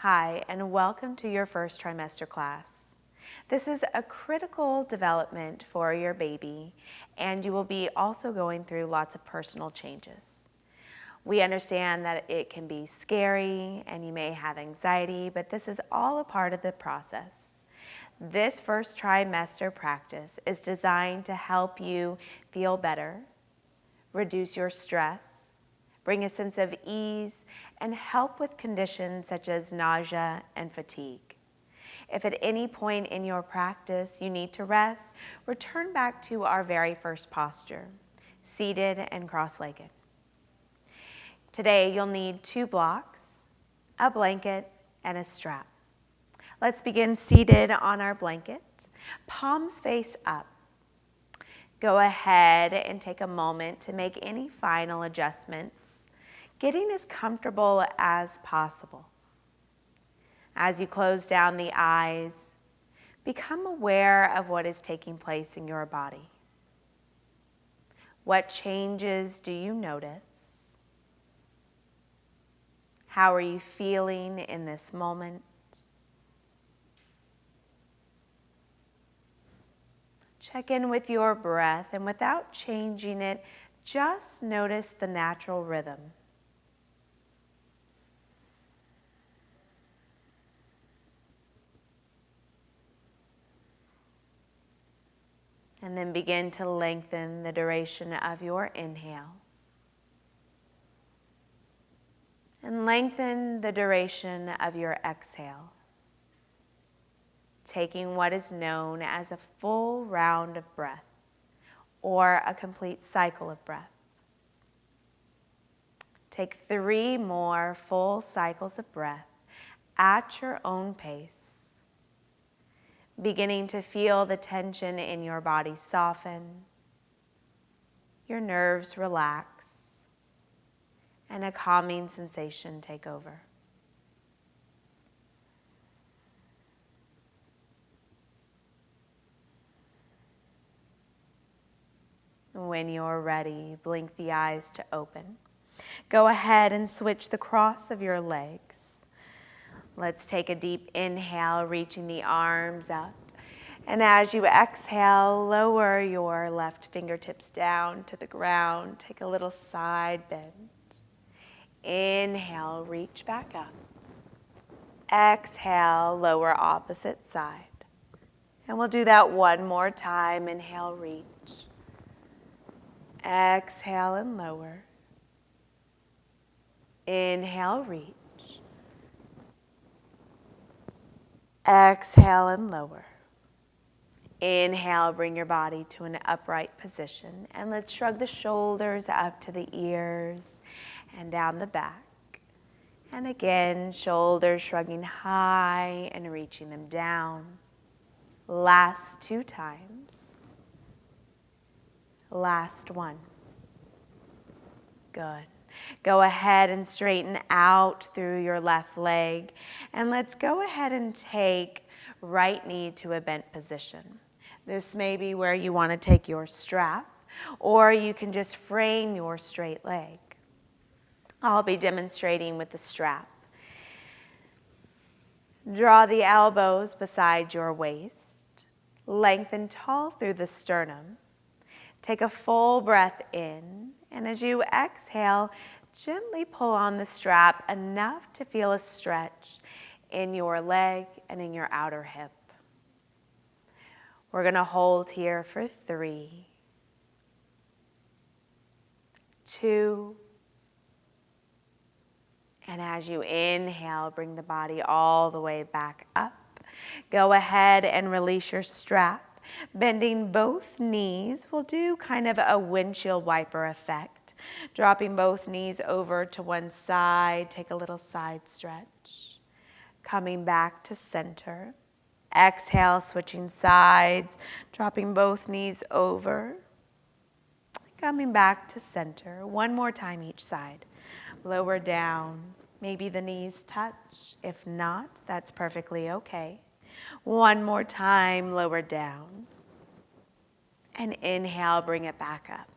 Hi, and welcome to your first trimester class. This is a critical development for your baby, and you will be also going through lots of personal changes. We understand that it can be scary and you may have anxiety, but this is all a part of the process. This first trimester practice is designed to help you feel better, reduce your stress, bring a sense of ease, and help with conditions such as nausea and fatigue. If at any point in your practice you need to rest, return back to our very first posture, seated and cross-legged. Today you'll need 2 blocks, a blanket, and a strap. Let's begin seated on our blanket, palms face up. Go ahead and take a moment to make any final adjustments, getting as comfortable as possible. As you close down the eyes, become aware of what is taking place in your body. What changes do you notice? How are you feeling in this moment? Check in with your breath, and without changing it, just notice the natural rhythm. And then begin to lengthen the duration of your inhale. And lengthen the duration of your exhale, taking what is known as a full round of breath or a complete cycle of breath. Take 3 more full cycles of breath at your own pace, beginning to feel the tension in your body soften, your nerves relax, and a calming sensation take over. When you're ready, blink the eyes to open. Go ahead and switch the cross of your legs. Let's take a deep inhale, reaching the arms up. And as you exhale, lower your left fingertips down to the ground. Take a little side bend. Inhale, reach back up. Exhale, lower opposite side. And we'll do that one more time. Inhale, reach. Exhale and lower. Inhale, reach. Exhale and lower. Inhale, bring your body to an upright position. And let's shrug the shoulders up to the ears and down the back. And again, shoulders shrugging high and reaching them down. Last 2 times. Last 1. Good. Go ahead and straighten out through your left leg. And let's go ahead and take right knee to a bent position. This may be where you want to take your strap, or you can just frame your straight leg. I'll be demonstrating with the strap. Draw the elbows beside your waist. Lengthen tall through the sternum. Take a full breath in, and as you exhale, gently pull on the strap enough to feel a stretch in your leg and in your outer hip. We're going to hold here for 3, 2, and as you inhale, bring the body all the way back up. Go ahead and release your strap. Bending both knees, we'll do kind of a windshield wiper effect. Dropping both knees over to one side, take a little side stretch. Coming back to center. Exhale, switching sides, dropping both knees over. Coming back to center. One more time each side. Lower down. Maybe the knees touch. If not, that's perfectly okay. One more time, lower down. And inhale, bring it back up.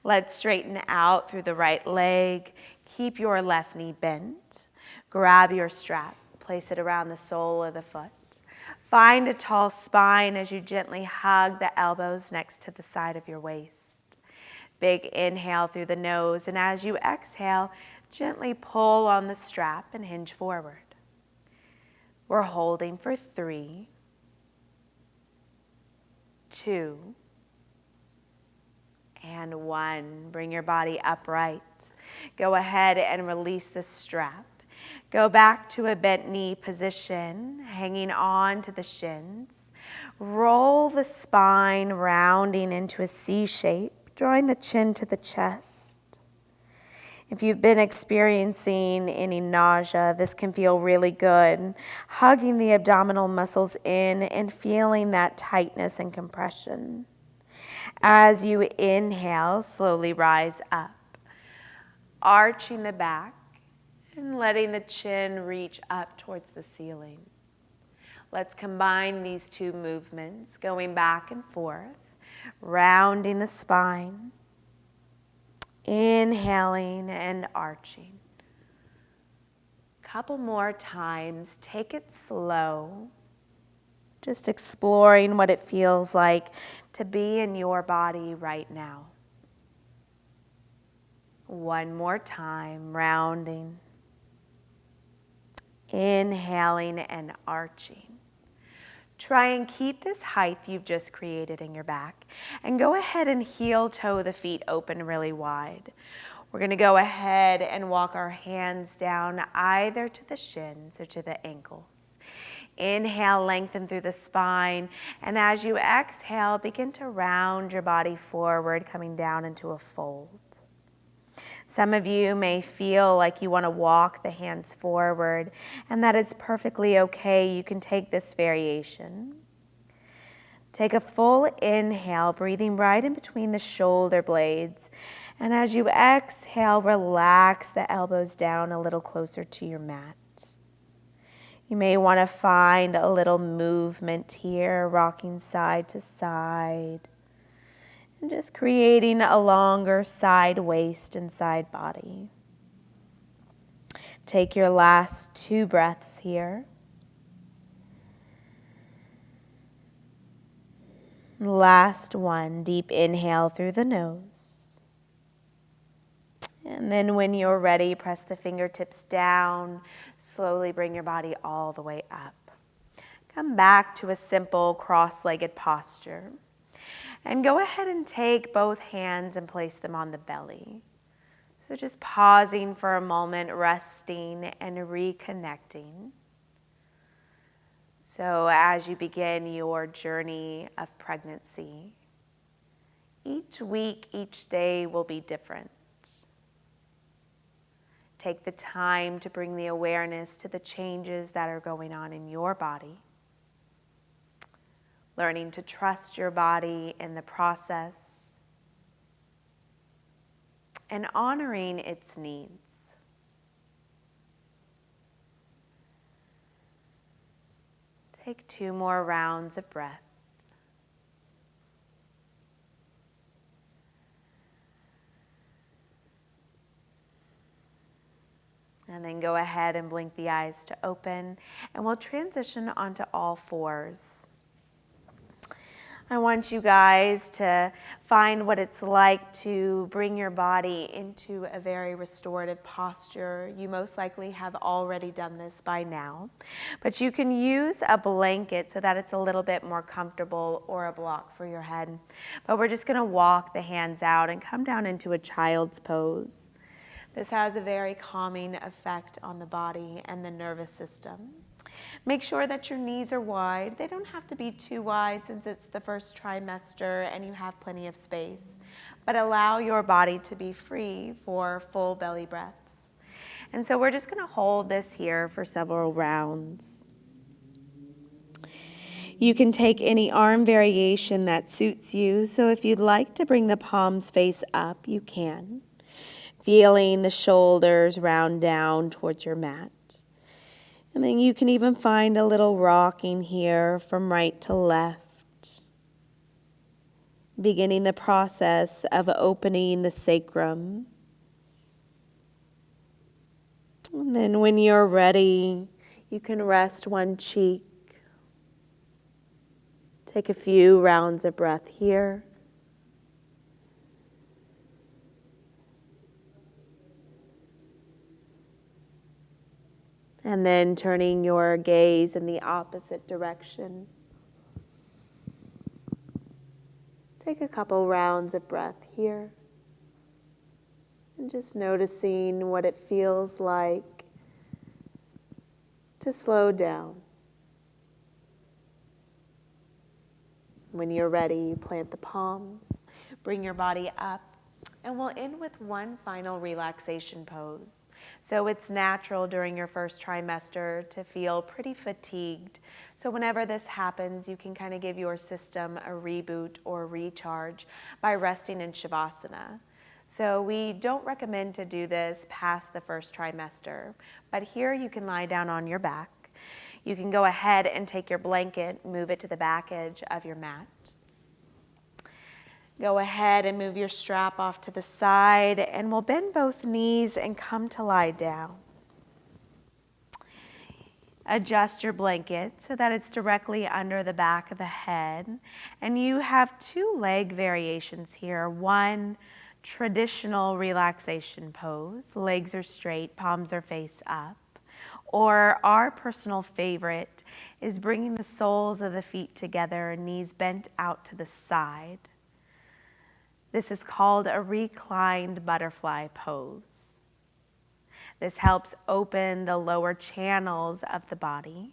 Let's straighten out through the right leg. Keep your left knee bent. Grab your strap. place it around the sole of the foot. Find a tall spine as you gently hug the elbows next to the side of your waist. Big inhale through the nose, and as you exhale, gently pull on the strap and hinge forward. We're holding for 3, 2, and 1. Bring your body upright. Go ahead and release the strap. Go back to a bent knee position, hanging on to the shins. Roll the spine, rounding into a C shape, drawing the chin to the chest. If you've been experiencing any nausea, this can feel really good. Hugging the abdominal muscles in and feeling that tightness and compression. As you inhale, slowly rise up, arching the back and letting the chin reach up towards the ceiling. Let's combine these two movements, going back and forth, rounding the spine, inhaling and arching. Couple more times, take it slow, just exploring what it feels like to be in your body right now. One more time, rounding, inhaling and arching. Try and keep this height you've just created in your back, and go ahead and heel toe the feet open really wide. We're going to go ahead and walk our hands down either to the shins or to the ankles. Inhale, lengthen through the spine, and as you exhale, begin to round your body forward, coming down into a fold. Some of you may feel like you want to walk the hands forward, and that is perfectly okay. You can take this variation. Take a full inhale, breathing right in between the shoulder blades. And as you exhale, relax the elbows down a little closer to your mat. You may want to find a little movement here, rocking side to side. And just creating a longer side waist and side body. Take your last 2 breaths here. Last one, deep inhale through the nose. And then when you're ready, press the fingertips down. Slowly bring your body all the way up. Come back to a simple cross-legged posture. And go ahead and take both hands and place them on the belly. So just pausing for a moment, resting and reconnecting. So as you begin your journey of pregnancy, each week, each day will be different. Take the time to bring the awareness to the changes that are going on in your body. Learning to trust your body in the process, and honoring its needs. Take 2 more rounds of breath. And then go ahead and blink the eyes to open, and we'll transition onto all fours. I want you guys to find what it's like to bring your body into a very restorative posture. You most likely have already done this by now, but you can use a blanket so that it's a little bit more comfortable, or a block for your head. But we're just going to walk the hands out and come down into a child's pose. This has a very calming effect on the body and the nervous system. Make sure that your knees are wide. They don't have to be too wide since it's the first trimester and you have plenty of space. But allow your body to be free for full belly breaths. And so we're just going to hold this here for several rounds. You can take any arm variation that suits you. So if you'd like to bring the palms face up, you can. Feeling the shoulders round down towards your mat. And then you can even find a little rocking here from right to left. Beginning the process of opening the sacrum. And then when you're ready, You can rest one cheek. Take a few rounds of breath here. And then turning your gaze in the opposite direction. Take a couple rounds of breath here. And just noticing what it feels like to slow down. When you're ready, plant the palms, bring your body up, and we'll end with one final relaxation pose. So it's natural during your first trimester to feel pretty fatigued. So whenever this happens, you can kind of give your system a reboot or recharge by resting in Shavasana. So we don't recommend to do this past the first trimester, but here you can lie down on your back. You can go ahead and take your blanket, move it to the back edge of your mat. Go ahead and move your strap off to the side, and we'll bend both knees and come to lie down. Adjust your blanket so that it's directly under the back of the head. And you have two leg variations here. One, traditional relaxation pose. Legs are straight, palms are face up. Or our personal favorite is bringing the soles of the feet together, knees bent out to the side. This is called a reclined butterfly pose. This helps open the lower channels of the body,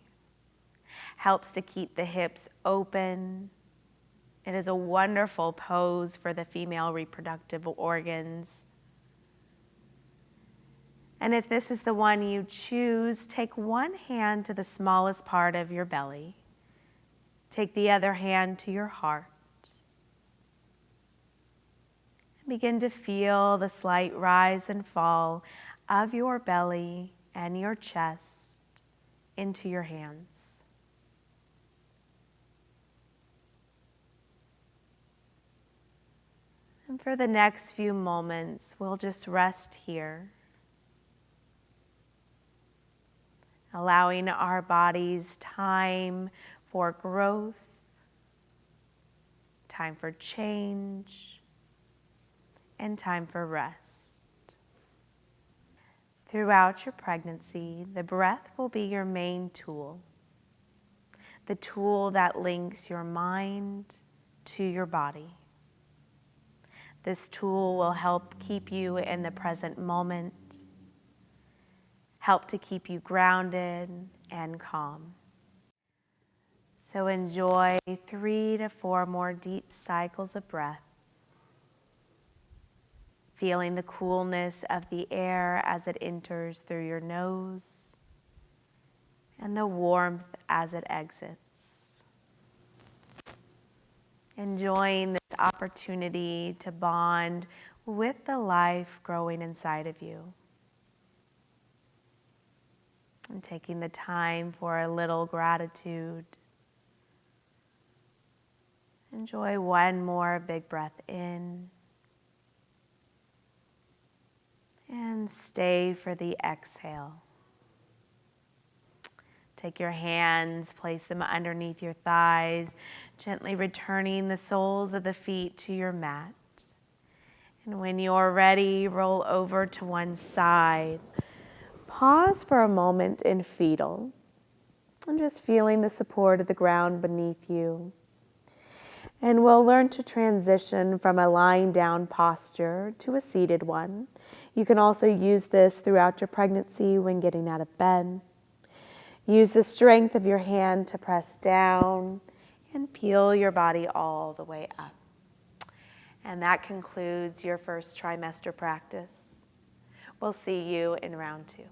helps to keep the hips open. It is a wonderful pose for the female reproductive organs. And if this is the one you choose, take one hand to the smallest part of your belly. Take the other hand to your heart. And begin to feel the slight rise and fall of your belly and your chest into your hands. And for the next few moments, we'll just rest here, allowing our bodies time for growth, time for change, and time for rest. Throughout your pregnancy, the breath will be your main tool, the tool that links your mind to your body. This tool will help keep you in the present moment, help to keep you grounded and calm. So enjoy 3 to 4 more deep cycles of breath, feeling the coolness of the air as it enters through your nose and the warmth as it exits. Enjoying this opportunity to bond with the life growing inside of you. And taking the time for a little gratitude. Enjoy one more big breath in. And stay for the exhale. Take your hands, place them underneath your thighs, gently returning the soles of the feet to your mat. And when you're ready, roll over to one side. Pause for a moment in fetal, and just feeling the support of the ground beneath you. And we'll learn to transition from a lying down posture to a seated one. You can also use this throughout your pregnancy when getting out of bed. Use the strength of your hand to press down and peel your body all the way up. And that concludes your first trimester practice. We'll see you in round 2.